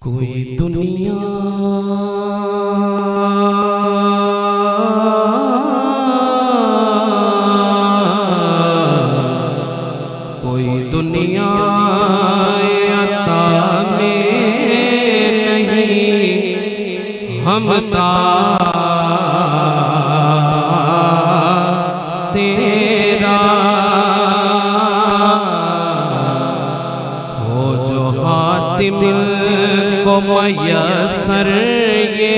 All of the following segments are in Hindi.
कोई दुनिया अता में नहीं, हम तेरा हो जो हातिम को मयसर ये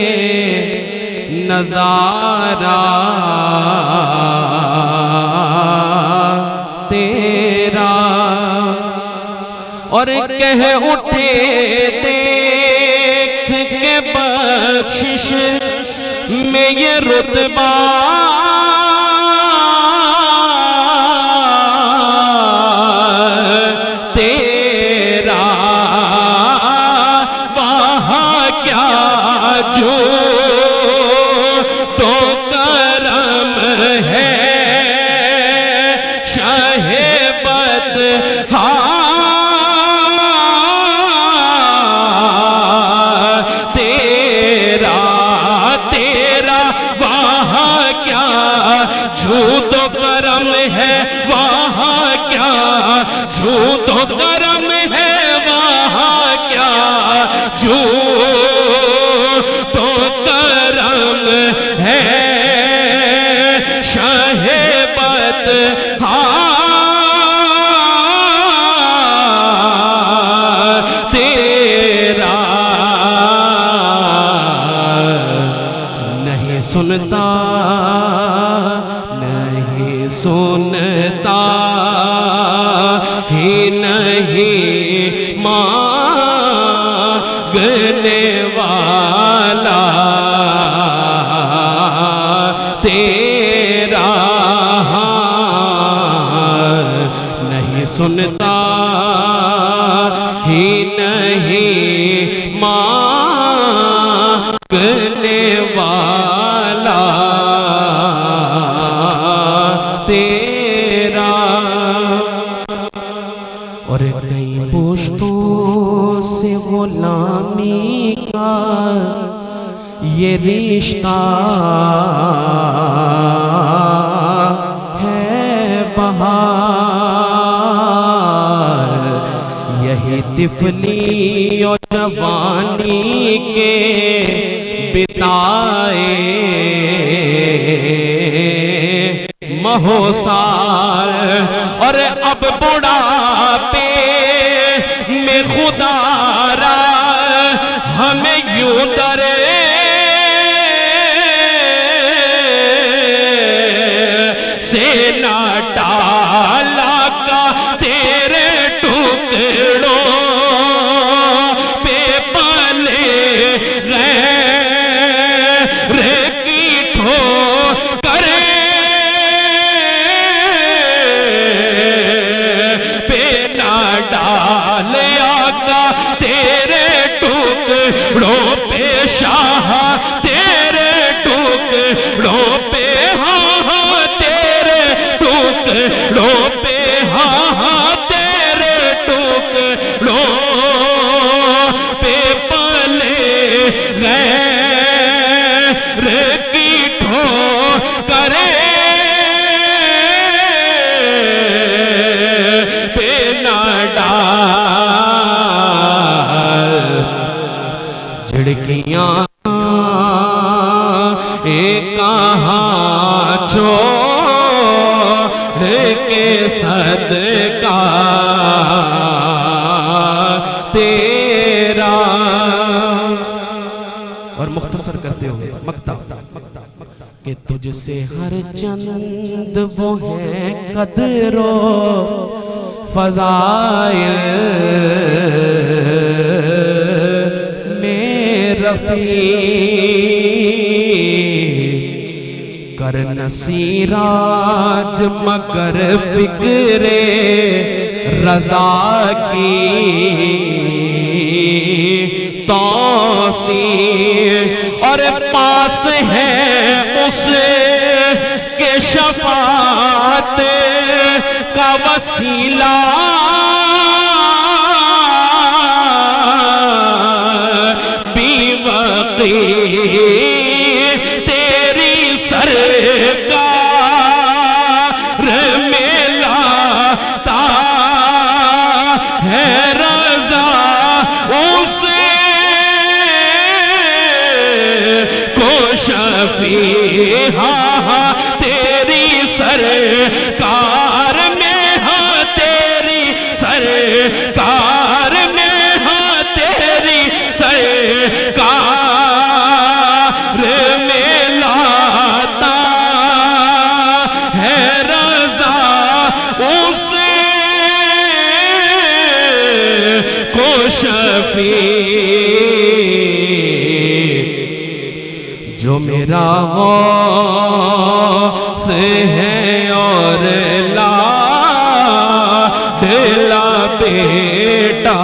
नज़ारा तेरा। और कह उठे देख के बख्शिश में ये रुतबा तेरा, वहाँ क्या जो तो करम है शाहेबत झूठो करम है वहाँ क्या, झूठो करम है वहाँ क्या, झूठो करम है शाहेबत तेरा। नहीं सुनता सुनता ही नहीं मांगने वाला तेरा, नहीं सुनता ही नहीं मांगने वाला तेरा। और कई पुश्तों से गुलामी का ये रिश्ता है बहार, यही तिफली और जवानी के बिताए महोसार। और अब बुढ़ापे में खुदारा हमें यूं डरे से ना डाला का तेरे टुकड़ों पे पले रे की ठो करे तेरे टुकड़ों पे शाह, तेरे टुकड़ों पे हाँ, तेरे टुकड़ों पे हाँ, तेरे टुकड़ों पे पले रे की ठो करे पे ना झिड़कियाँ कहाँ छोड़ के सदका तेरा। और मुख्तसर करते हुए मक्ता कि तुझसे हर चंद वो है कदरो फजाइल रफ़ी कर नसीराज मगर फिक्रे रज़ा की तौसी। और पास है उस के शफाअत का वसीला तेरी सरकार में लाता है रज़ा उसे को शफी। हाँ तेरी सरकार में, हाँ तेरी सरकार में, हाँ तेरी सरकार में लाता है रज़ा उसे को शफी। जो मेरा गौस है और लाडला बेटा